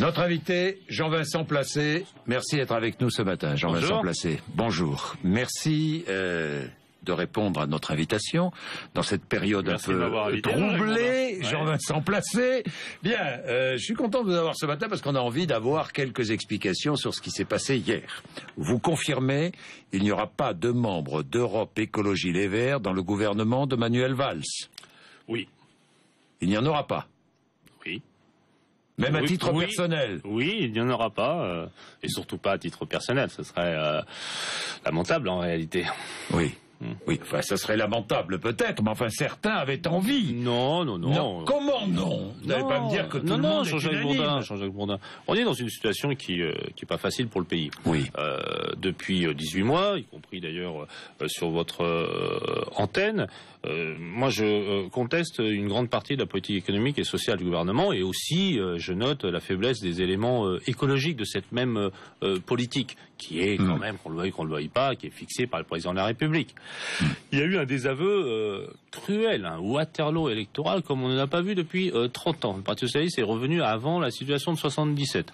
Notre invité, Jean-Vincent Placé. Merci d'être avec nous ce matin, Jean-Vincent Placé. Bonjour. Merci de répondre à notre invitation dans cette période un peu troublée. Jean-Vincent Placé. Bien, je suis content de vous avoir ce matin parce qu'on a envie d'avoir quelques explications sur ce qui s'est passé hier. Vous confirmez, il n'y aura pas de membres d'Europe Écologie Les Verts dans le gouvernement de Manuel Valls. Oui. Il n'y en aura pas. Oui. Même à titre personnel. Oui, il n'y en aura pas, et surtout pas à titre personnel. Ce serait lamentable en réalité. Oui. Oui, enfin, ça serait lamentable peut-être, mais enfin, certains avaient envie. Non. Comment non? Vous n'allez pas me dire que tout le monde est unanime. Jean-Jacques Bourdin. On est dans une situation qui est pas facile pour le pays. Oui. Depuis 18 mois, y compris d'ailleurs sur votre antenne. Moi, je conteste une grande partie de la politique économique et sociale du gouvernement, et aussi, je note la faiblesse des éléments écologiques de cette même politique, qui est quand même, qu'on le veuille, qu'on le veuille pas, qui est fixée par le président de la République. Il y a eu un désaveu cruel, un Waterloo électoral comme on n'en a pas vu depuis 30 ans. Le Parti socialiste est revenu avant la situation de 77.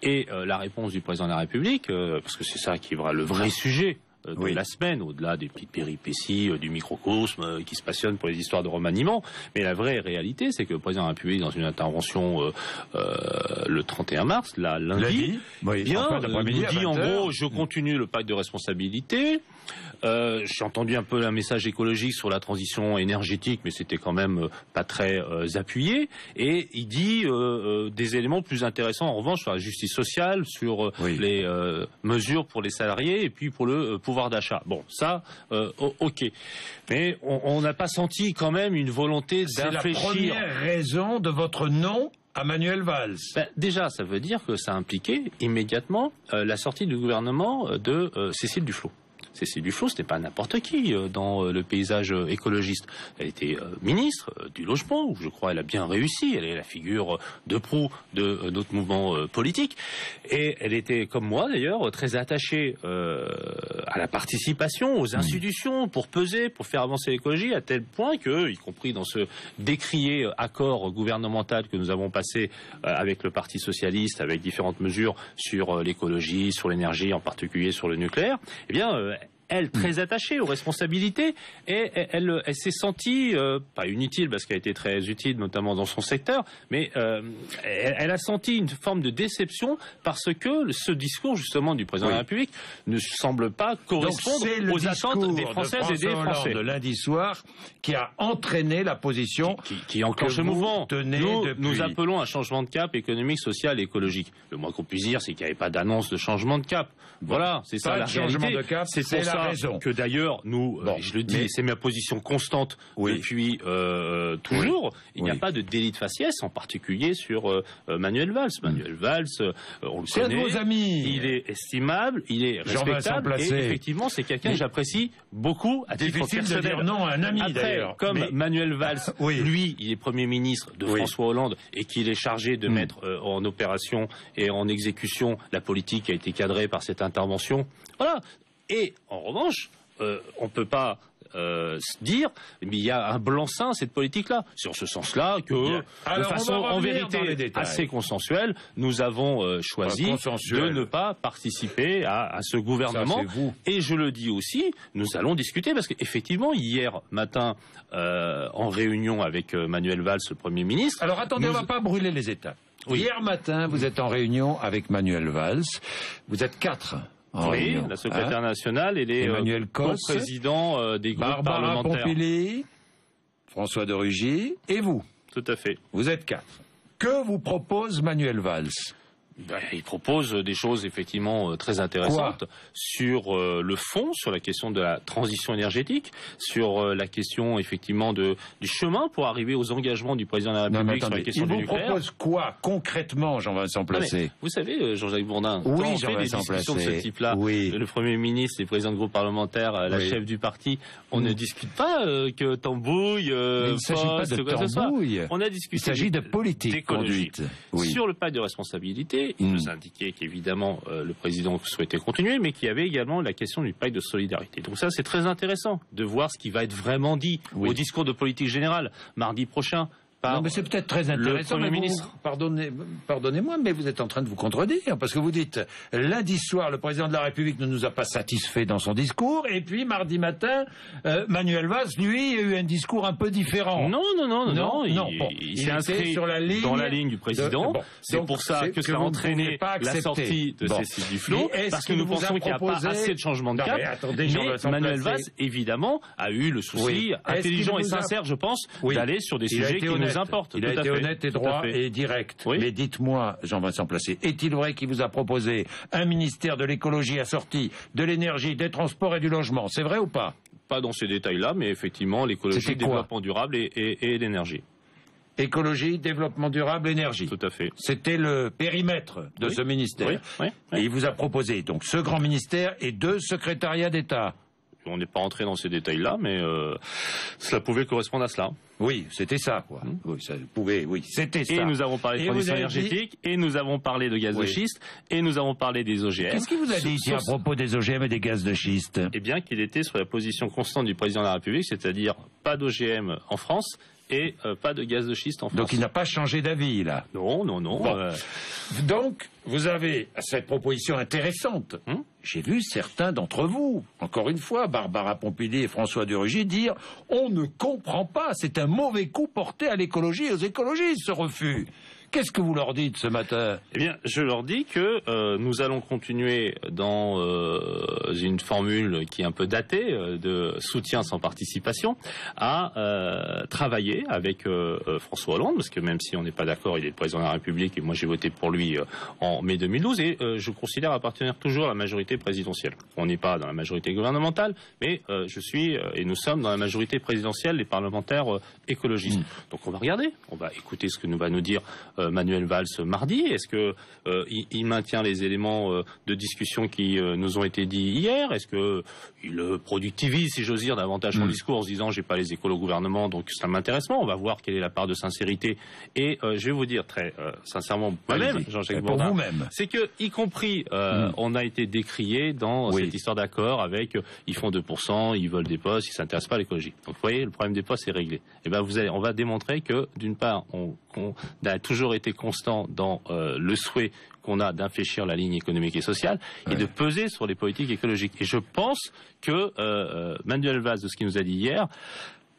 Et la réponse du président de la République, parce que c'est ça qui est le vrai sujet de la semaine, au-delà des petites péripéties du microcosme qui se passionne pour les histoires de remaniement. Mais la vraie réalité, c'est que le président de la République, dans une intervention le 31 mars, lundi, nous dit en gros, je continue le pacte de responsabilité. J'ai entendu un peu un message écologique sur la transition énergétique, mais c'était quand même pas très appuyé. Et il dit des éléments plus intéressants, en revanche, sur la justice sociale, sur les mesures pour les salariés et puis pour le pouvoir d'achat. Bon, ça, ok. Mais on n'a pas senti quand même une volonté d'infléchir. C'est la première raison de votre non à Manuel Valls. Déjà, ça veut dire que ça impliquait immédiatement la sortie du gouvernement de Cécile Duflot. Cécile Duflot, c'était pas n'importe qui dans le paysage écologiste. Elle était ministre du logement, où je crois elle a bien réussi. Elle est la figure de proue de notre mouvement politique. Et elle était, comme moi d'ailleurs, très attachée à la participation, aux institutions, pour peser, pour faire avancer l'écologie, à tel point que, y compris dans ce décrié accord gouvernemental que nous avons passé avec le Parti socialiste, avec différentes mesures sur l'écologie, sur l'énergie, en particulier sur le nucléaire, eh bien, elle, très attachée aux responsabilités, et elle s'est sentie, pas inutile parce qu'elle a été très utile, notamment dans son secteur, mais elle a senti une forme de déception parce que ce discours, justement, du président de la République ne semble pas correspondre aux attentes des Françaises et des Français. De lundi soir qui a entraîné la position qui enclenche le mouvement. Nous appelons un changement de cap économique, social et écologique. Le moins qu'on puisse dire, c'est qu'il n'y avait pas d'annonce de changement de cap. Voilà, c'est ça la réalité. C'est pour ça que d'ailleurs, nous, je le dis, c'est ma position constante depuis toujours, il n'y a pas de délit de faciès, en particulier sur Manuel Valls. Manuel Valls, on le connaît, vos amis. Il est estimable, il est respectable, et effectivement, c'est quelqu'un que j'apprécie beaucoup à titre personnel. De dire non à un ami, après, comme Manuel Valls, lui, il est Premier ministre de François Hollande, et qu'il est chargé de mettre en opération et en exécution la politique qui a été cadrée par cette intervention. Voilà. Et en revanche, on ne peut pas se dire, mais il y a un blanc-seing à cette politique-là. C'est en ce sens-là que, de façon en vérité assez consensuelle, nous avons choisi de ne pas participer à ce gouvernement. Ça, et je le dis aussi, nous allons discuter, parce qu'effectivement, hier matin, en réunion avec Manuel Valls, le Premier ministre... Alors attendez, on ne va pas brûler les étapes. Hier matin, vous êtes en réunion avec Manuel Valls. Vous êtes 4. La secrétaire nationale et les co-présidents des groupes parlementaires. Barbara Pompili, François de Rugy et vous. Tout à fait. Vous êtes 4. Que vous propose Manuel Valls? Il propose des choses effectivement très intéressantes sur le fond, sur la question de la transition énergétique, sur la question effectivement du chemin pour arriver aux engagements du président de la République sur la question du nucléaire. Il vous propose quoi concrètement, Jean-Vincent Placé? Vous savez, Jean-Jacques Bourdin, quand on fait des discussions de ce type-là, le Premier ministre, les présidents de groupe parlementaire, la chef du parti, on ne discute pas que tambouille, il ne s'agit pas de tambouille. On a discuté. Il s'agit de politique conduite. Sur le pacte de responsabilité, il nous indiquait qu'évidemment le président souhaitait continuer, mais qu'il y avait également la question du pacte de solidarité. Donc ça, c'est très intéressant de voir ce qui va être vraiment dit au discours de politique générale mardi prochain par non, mais c'est peut-être très intéressant, le Premier ministre. Pardonnez-moi, mais vous êtes en train de vous contredire, parce que vous dites, lundi soir, le président de la République ne nous a pas satisfait dans son discours, et puis mardi matin, Manuel Valls, lui, a eu un discours un peu différent. Non. Il s'est inscrit sur la ligne dans la ligne du président. C'est pour ça que ça a entraîné la sortie de Cécile Duflot, parce que nous pensons qu'il n'y a pas assez de changement de cap. Mais Manuel Valls, évidemment, a eu le souci intelligent et sincère, je pense, d'aller sur des sujets qui nous importent. Il a été honnête et droit et direct. Oui. Mais dites-moi, Jean-Vincent Placé, est-il vrai qu'il vous a proposé un ministère de l'écologie assorti de l'énergie, des transports et du logement? C'est vrai ou pas? Pas dans ces détails-là, mais effectivement, l'écologie, développement durable et l'énergie. Écologie, développement durable, énergie. Tout à fait. C'était le périmètre de ce ministère. Oui. Et il vous a proposé donc ce grand ministère et 2 secrétariats d'État. On n'est pas entré dans ces détails-là, mais cela pouvait correspondre à cela. Oui, c'était ça, quoi. Oui, ça pouvait, oui, c'était ça. Et nous avons parlé de transition énergétique, et nous avons parlé de gaz de schiste, et nous avons parlé des OGM. Qu'est-ce qu'il vous a dit ici à propos des OGM et des gaz de schiste? Eh bien, qu'il était sur la position constante du président de la République, c'est-à-dire pas d'OGM en France, et pas de gaz de schiste en France. Donc il n'a pas changé d'avis, là? Non. Bon. Donc, vous avez cette proposition intéressante. J'ai vu certains d'entre vous, encore une fois, Barbara Pompili et François de Rugy, dire « On ne comprend pas, c'est un mauvais coup porté à l'écologie et aux écologistes, ce refus ». Qu'est-ce que vous leur dites ce matin? Eh bien, je leur dis que nous allons continuer dans une formule qui est un peu datée de soutien sans participation à travailler avec François Hollande, parce que même si on n'est pas d'accord, il est le président de la République et moi j'ai voté pour lui en mai 2012 et je considère appartenir toujours à la majorité présidentielle. On n'est pas dans la majorité gouvernementale, mais je suis et nous sommes dans la majorité présidentielle, les parlementaires écologistes. Donc on va regarder, on va écouter ce que nous va nous dire Manuel Valls mardi. Est-ce que il maintient les éléments de discussion qui nous ont été dits hier? Est-ce que il productivise, si j'ose dire, davantage son discours en se disant j'ai pas les écoles au gouvernement, donc ça m'intéresse pas. On va voir quelle est la part de sincérité. Et je vais vous dire très sincèrement, moi-même, Jean-Jacques Bourdin, pour vous-même, c'est que, y compris, on a été décrié dans cette histoire d'accord avec ils font 2%, ils veulent des postes, ils s'intéressent pas à l'écologie. Donc vous voyez, le problème des postes est réglé. Et ben on va démontrer que d'une part, on a toujours été constant dans le souhait qu'on a d'infléchir la ligne économique et sociale et de peser sur les politiques écologiques. Et je pense que Manuel Valls, de ce qu'il nous a dit hier,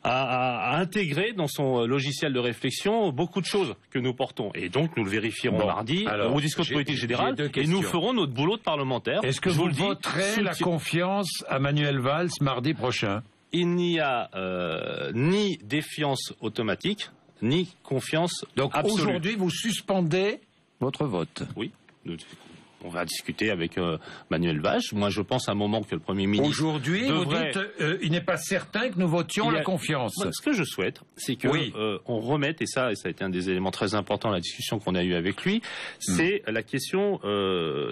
a intégré dans son logiciel de réflexion beaucoup de choses que nous portons. Et donc nous le vérifierons mardi au discours de politique générale et nous ferons notre boulot de parlementaire. Est-ce que vous voterez la confiance à Manuel Valls mardi prochain? Il n'y a ni défiance automatique, ni confiance absolue. Donc aujourd'hui, vous suspendez votre vote? Oui. On va discuter avec Manuel Valls. Moi, je pense à un moment que le Premier ministre aujourd'hui, vous dites, il n'est pas certain que nous votions la confiance. Ce que je souhaite, c'est que on remette, et ça a été un des éléments très importants de la discussion qu'on a eue avec lui, c'est la question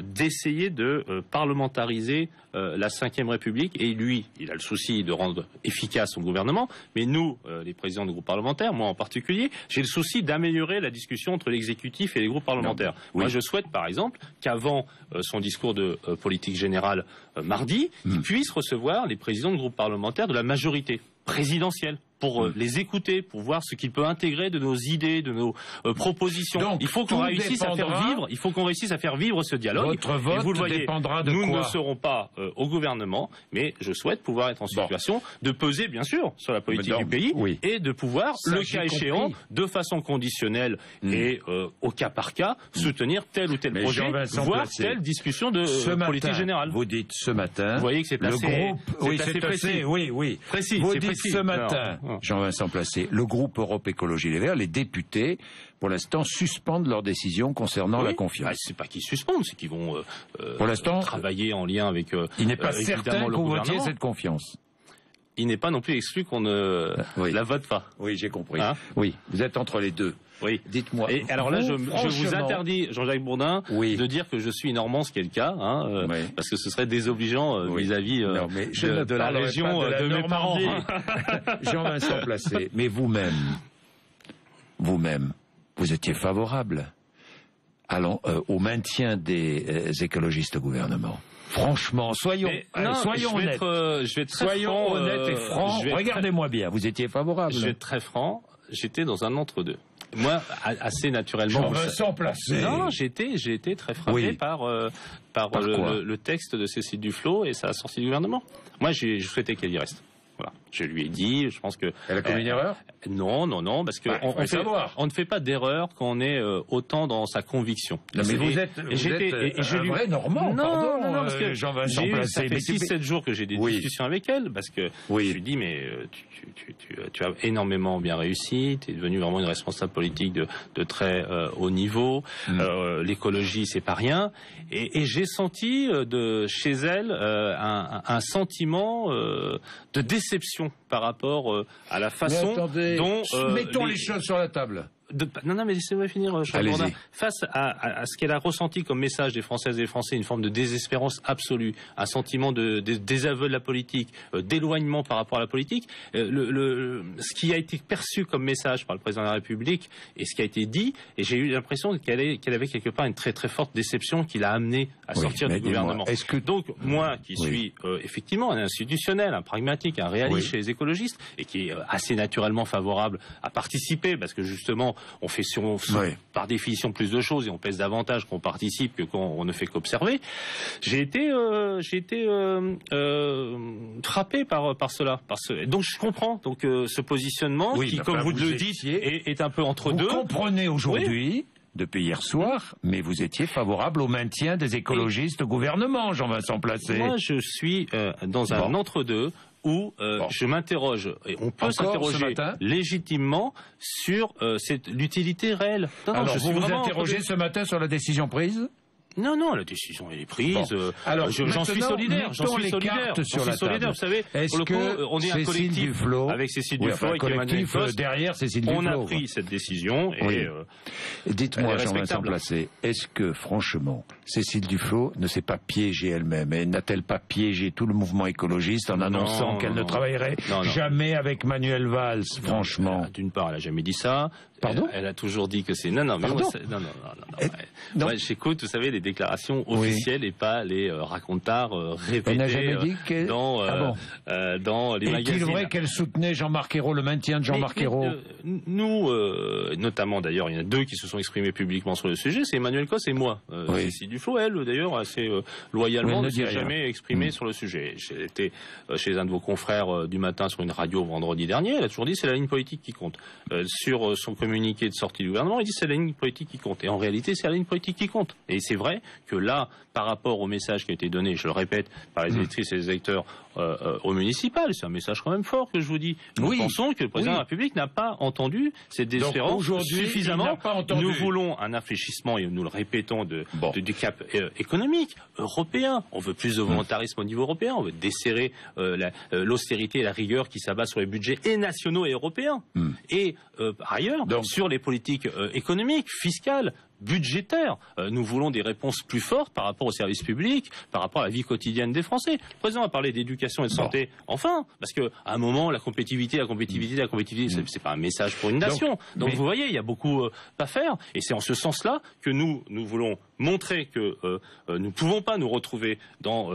d'essayer de parlementariser la Ve République. Et lui, il a le souci de rendre efficace son gouvernement, mais nous, les présidents des groupes parlementaires, moi en particulier, j'ai le souci d'améliorer la discussion entre l'exécutif et les groupes parlementaires. Moi, je souhaite, par exemple, qu'avant son discours de politique générale mardi, il puisse recevoir les présidents de groupes parlementaires de la majorité présidentielle pour les écouter, pour voir ce qu'il peut intégrer de nos idées, de nos propositions. Donc, il faut qu'on réussisse à faire vivre. Il faut qu'on réussisse à faire vivre ce dialogue. Votre vote et vous le voyez, dépendra de nous quoi? ne serons pas au gouvernement, mais je souhaite pouvoir être en situation de peser, bien sûr, sur la politique du pays et de pouvoir, le cas échéant, de façon conditionnelle et au cas par cas, soutenir tel ou tel projet, voire telle discussion de politique générale. Vous dites ce matin. Vous voyez que c'est placé. Le groupe, c'est précis. Oui. Précis. Vous dites ce matin. Jean-Vincent Placé, le groupe Europe Écologie Les Verts, les députés, pour l'instant, suspendent leur décision concernant la confiance. C'est pas qu'ils suspendent, c'est qu'ils vont pour l'instant, travailler en lien avec il n'est pas certain que vous votiez cette confiance. Il n'est pas non plus exclu qu'on ne la vote pas. Oui, j'ai compris. Oui, vous êtes entre les deux. Oui. Dites-moi. Et alors là, je vous interdis, Jean-Jacques Bourdin, de dire que je suis normand, ce qui est le cas, parce que ce serait désobligeant vis-à-vis de la région de mes parents. Jean-Vincent Placé, mais vous-même, vous étiez favorable au maintien des écologistes au gouvernement. Franchement, soyons honnêtes. Je vais être très franc. Honnête et franc. Regardez-moi bien, vous étiez favorable. Je vais être très franc. j'étais dans un entre-deux. Moi, assez naturellement. Jean-Vincent Placé. Non, j'ai été très frappé par le texte de Cécile Duflot et sa sortie du gouvernement. Moi, je souhaitais qu'elle y reste. Voilà. Je lui ai dit, je pense que... Elle a commis une erreur ? Non, parce que on ne fait pas d'erreur quand on est autant dans sa conviction. Non, mais vous êtes un vrai Normand, pardon, parce que Jean-Vincent Placé. Ça fait 6-7 jours que j'ai des discussions avec elle, parce que je lui dis, mais tu as énormément bien réussi, tu es devenu vraiment une responsable politique de très haut niveau, l'écologie, c'est pas rien, et j'ai senti chez elle un sentiment de déception par rapport à la façon dont... mettons les choses sur la table. Non, mais laissez-moi finir, Charles Bourdin. Face à ce qu'elle a ressenti comme message des Françaises et des Français, une forme de désespérance absolue, un sentiment de désaveu de la politique, d'éloignement par rapport à la politique, ce qui a été perçu comme message par le président de la République et ce qui a été dit, et j'ai eu l'impression qu'elle avait quelque part une très très forte déception qui l'a amenée à sortir du gouvernement. Donc, moi qui suis effectivement un institutionnel, un pragmatique, un réaliste chez les écologistes, et qui est assez naturellement favorable à participer, parce que justement, on fait par définition plus de choses et on pèse davantage qu'on participe que quand on ne fait qu'observer. J'ai été frappé par cela. Donc je comprends ce positionnement qui, comme vous le dites, est un peu entre deux. Vous comprenez aujourd'hui, depuis hier soir, mais vous étiez favorable au maintien des écologistes au gouvernement, Jean-Vincent Placé. Moi, je suis dans un entre-deux où je m'interroge, et on peut s'interroger légitimement sur l'utilité réelle. Alors, vous vous interrogez ce matin sur la décision prise ? Non, la décision elle est prise. Alors, j'en suis solidaire. Vous savez, on est un collectif avec Cécile Duflot et Emmanuel Faust. Derrière Cécile Duflot. On a pris cette décision. Dites-moi, Jean-Vincent Placé, est-ce que, franchement, Cécile Duflot ne s'est pas piégée elle-même? Et n'a-t-elle pas piégé tout le mouvement écologiste en annonçant qu'elle ne travaillerait jamais avec Manuel Valls, franchement? D'une part, elle n'a jamais dit ça. Pardon? Elle a toujours dit que c'est... Non. Moi, j'écoute, vous savez, les déclarations officielles et pas les racontards répétés dans les magazines. Est-il vrai qu'elle soutenait Jean-Marc Ayrault, le maintien de Jean-Marc Ayrault? Nous, notamment d'ailleurs, il y en a deux qui se sont exprimés publiquement sur le sujet, c'est Emmanuel Cos et moi. Cécile Duflot, elle, d'ailleurs, assez loyalement, ne s'est jamais exprimée sur le sujet. J'étais chez un de vos confrères du matin sur une radio vendredi dernier, elle a toujours dit c'est la ligne politique qui compte. Sur son communiqué de sortie du gouvernement, il dit c'est la ligne politique qui compte. Et en réalité, c'est la ligne politique qui compte. Et c'est vrai que là, par rapport au message qui a été donné, je le répète, par les électrices et les électeurs au municipal, c'est un message quand même fort que je vous dis. Nous pensons que le président de la République n'a pas entendu cette désespérance suffisamment. Nous voulons un infléchissement, et nous le répétons, du cap économique européen. On veut plus de volontarisme au niveau européen. On veut desserrer l'austérité et la rigueur qui s'abat sur les budgets et nationaux et européens. Et par ailleurs, sur les politiques économiques, fiscales, budgétaires. Nous voulons des réponses plus fortes par rapport aux services publics, par rapport à la vie quotidienne des Français. Le président a parlé d'éducation et de santé. Enfin, parce que à un moment, la compétitivité, c'est pas un message pour une nation. Donc vous voyez, il y a beaucoup à faire. Et c'est en ce sens-là que nous voulons montrer que nous ne pouvons pas nous retrouver dans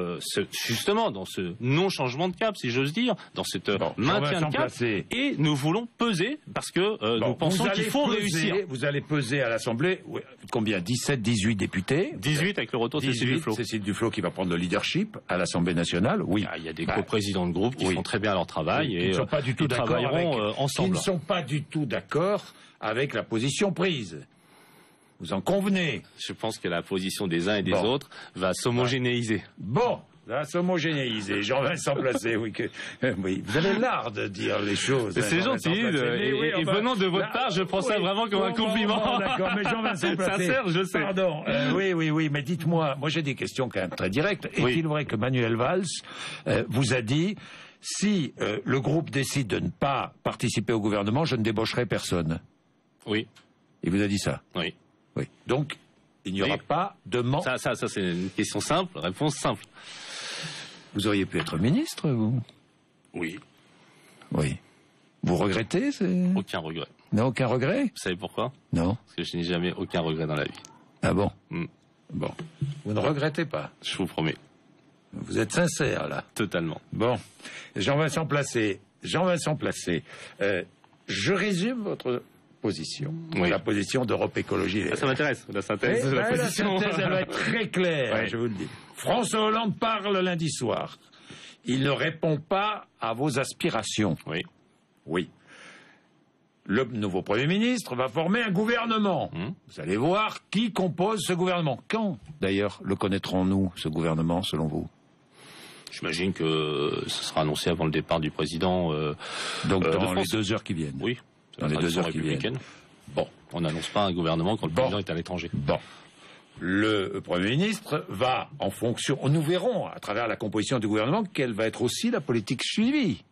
justement dans ce non-changement de cap, si j'ose dire, dans cette maintien de cap. Et nous voulons peser parce que nous pensons qu'il faut réussir. Vous allez peser à l'Assemblée. Combien? 17, 18 députés? 18 avec le retour de Cécile Duflot. Cécile Duflot qui va prendre le leadership à l'Assemblée nationale, oui. Il y a des co-présidents de groupe qui font très bien leur travail et ils travailleront ensemble. Qui ne sont pas du tout d'accord avec la position prise. Vous en convenez? Je pense que la position des uns et des autres va s'homogénéiser. Bon. Là, s'homogénéiser. Jean-Vincent Placé, oui. Vous avez l'art de dire les choses. C'est gentil. Et venant de votre part, je prends ça vraiment comme un compliment. D'accord, mais Jean-Vincent Placé. Sincère, je sais. Pardon. Oui, mais dites-moi, moi j'ai des questions quand même très directes. Est-il vrai que Manuel Valls vous a dit, si le groupe décide de ne pas participer au gouvernement, je ne débaucherai personne? Oui. Il vous a dit ça? Oui. Donc, il n'y aura pas de Ça, c'est une question simple, réponse simple. Vous auriez pu être ministre, vous? Oui. Vous regrettez? Aucun regret. Non, aucun regret? Vous savez pourquoi? Non. Parce que je n'ai jamais aucun regret dans la vie. Ah bon? Bon. Vous ne regrettez pas? Je vous promets. Vous êtes sincère, là? Totalement. Bon. Jean-Vincent Placé. je résume votre position. Oui. La position d'Europe Écologie. Ça m'intéresse, la synthèse de la position. La synthèse, elle va être très claire, ouais. Je vous le dis. François Hollande parle lundi soir. Il ne répond pas à vos aspirations. Oui. Oui. Le nouveau Premier ministre va former un gouvernement. Vous allez voir qui compose ce gouvernement. Quand, d'ailleurs, le connaîtrons-nous, ce gouvernement, selon vous? J'imagine que ce sera annoncé avant le départ du président. Donc dans les 2 heures qui viennent. Oui. Dans les 2 heures qui viennent. Bon, on n'annonce pas un gouvernement quand le président est à l'étranger. Bon. Le Premier ministre va, en fonction... Nous verrons, à travers la composition du gouvernement, quelle va être aussi la politique suivie.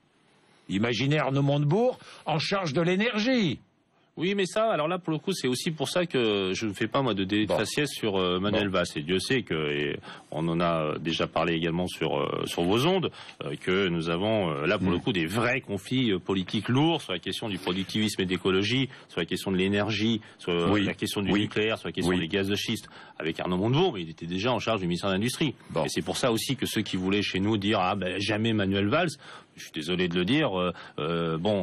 Imaginez Arnaud Montebourg en charge de l'énergie. Oui, mais ça, alors là, pour le coup, c'est aussi pour ça que je ne fais pas, moi, de délit de faciès sur Manuel Valls. Et Dieu sait que, et on en a déjà parlé également sur vos ondes, que nous avons, là, pour le coup, des vrais conflits politiques lourds sur la question du productivisme et d'écologie, sur la question de l'énergie, sur la question du nucléaire, sur la question des gaz de schiste, avec Arnaud Montebourg, mais il était déjà en charge du ministère de l'Industrie. Et c'est pour ça aussi que ceux qui voulaient chez nous dire, jamais Manuel Valls, je suis désolé de le dire,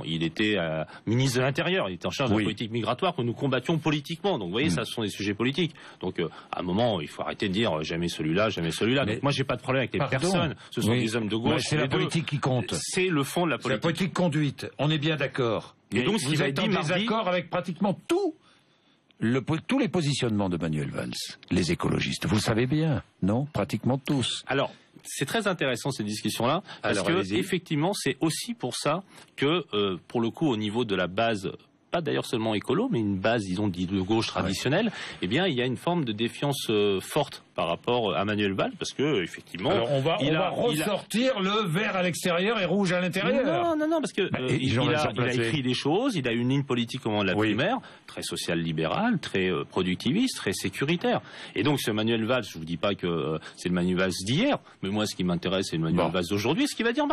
il était ministre de l'Intérieur, il était en charge de la politique migratoire que nous combattions politiquement. Donc vous voyez, ça, ce sont des sujets politiques. Donc à un moment, il faut arrêter de dire jamais celui-là, jamais celui-là. Donc moi, j'ai pas de problème avec les personnes. Ce sont des hommes de gauche. C'est la politique qui compte. C'est le fond de la politique. C'est la politique conduite. On est bien d'accord. Et donc, vous êtes en désaccord avec pratiquement tous les positionnements de Manuel Valls, les écologistes. Vous le savez bien, non? Pratiquement tous. Alors, c'est très intéressant ces discussions-là, parce que effectivement, c'est aussi pour ça que, pour le coup, au niveau de la base, pas d'ailleurs seulement écolo, mais une base, disons, de gauche traditionnelle, eh bien, il y a une forme de défiance forte par rapport à Manuel Valls, parce que effectivement, alors on va ressortir le vert à l'extérieur et rouge à l'intérieur. Non, parce que il a écrit des choses, il a une ligne politique au moment de la primaire, très social-libérale, très productiviste, très sécuritaire. Et donc ce Manuel Valls, je vous dis pas que c'est le Manuel Valls d'hier, mais moi ce qui m'intéresse c'est le Manuel Valls d'aujourd'hui, ce qu'il va dire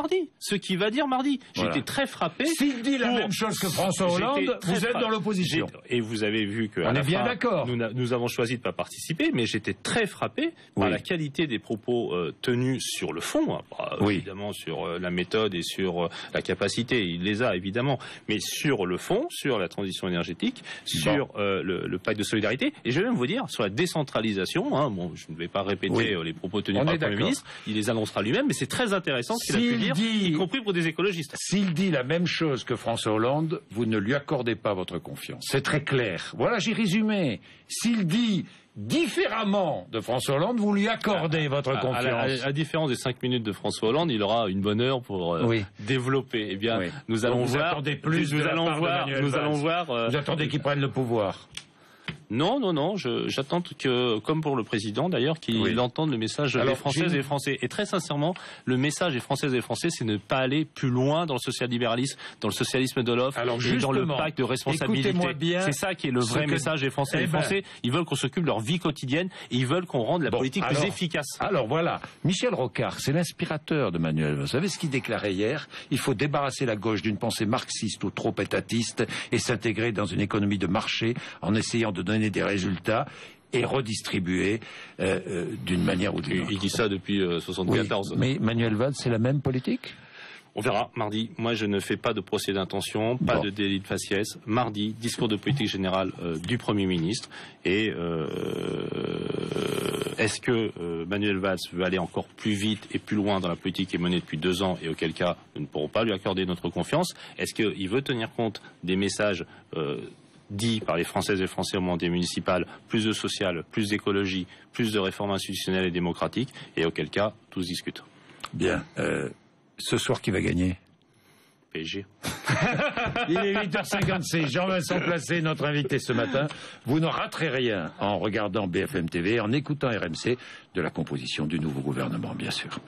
mardi. J'étais très frappé. S'il dit la même chose que François Hollande, vous êtes dans l'opposition. Et vous avez vu que on est bien d'accord. Nous avons choisi de ne pas participer, mais j'étais très frappé par la qualité des propos tenus sur le fond, évidemment sur la méthode et sur la capacité, il les a évidemment, mais sur le fond, sur la transition énergétique, sur le pacte de solidarité, et je vais même vous dire sur la décentralisation, je ne vais pas répéter les propos tenus par le Premier ministre, il les annoncera lui-même, mais c'est très intéressant ce qu'il a pu dire, y compris pour des écologistes. S'il dit la même chose que François Hollande, vous ne lui accordez pas votre confiance. C'est très clair. Voilà, j'ai résumé. S'il dit différemment de François Hollande, vous lui accordez votre confiance. À différence des 5 minutes de François Hollande, il aura une bonne heure pour développer. Eh bien, nous allons voir. Vous attendez qu'il prenne le pouvoir. Non, j'attends que, comme pour le président d'ailleurs, qu'il entende le message des Françaises et des Français. Et très sincèrement, le message des Françaises et des Français, c'est ne pas aller plus loin dans le social-libéralisme, dans le socialisme de l'offre et dans le pacte de responsabilité. C'est ça qui est le vrai message des Français et des Français. Ils veulent qu'on s'occupe de leur vie quotidienne et ils veulent qu'on rende la politique plus efficace. Alors voilà, Michel Rocard, c'est l'inspirateur de Manuel. Vous savez ce qu'il déclarait hier? Il faut débarrasser la gauche d'une pensée marxiste ou trop étatiste et s'intégrer dans une économie de marché en essayant de donner des résultats et redistribuer d'une manière ou d'une autre. Il dit ça depuis 1974. Mais Manuel Valls, c'est la même politique? On verra mardi. Moi, je ne fais pas de procès d'intention, pas de délit de faciès. Mardi, discours de politique générale du Premier ministre. Et est-ce que Manuel Valls veut aller encore plus vite et plus loin dans la politique qui est menée depuis 2 ans et auquel cas nous ne pourrons pas lui accorder notre confiance? Est-ce qu'il veut tenir compte des messages dit par les Françaises et les Français au moment des municipales, plus de social, plus d'écologie, plus de réformes institutionnelles et démocratiques, et auquel cas, tout se discute. Bien. Ce soir, qui va gagner? PSG. Il est 8h56. Jean-Vincent Placé, notre invité ce matin. Vous ne raterez rien en regardant BFM TV, en écoutant RMC, de la composition du nouveau gouvernement, bien sûr.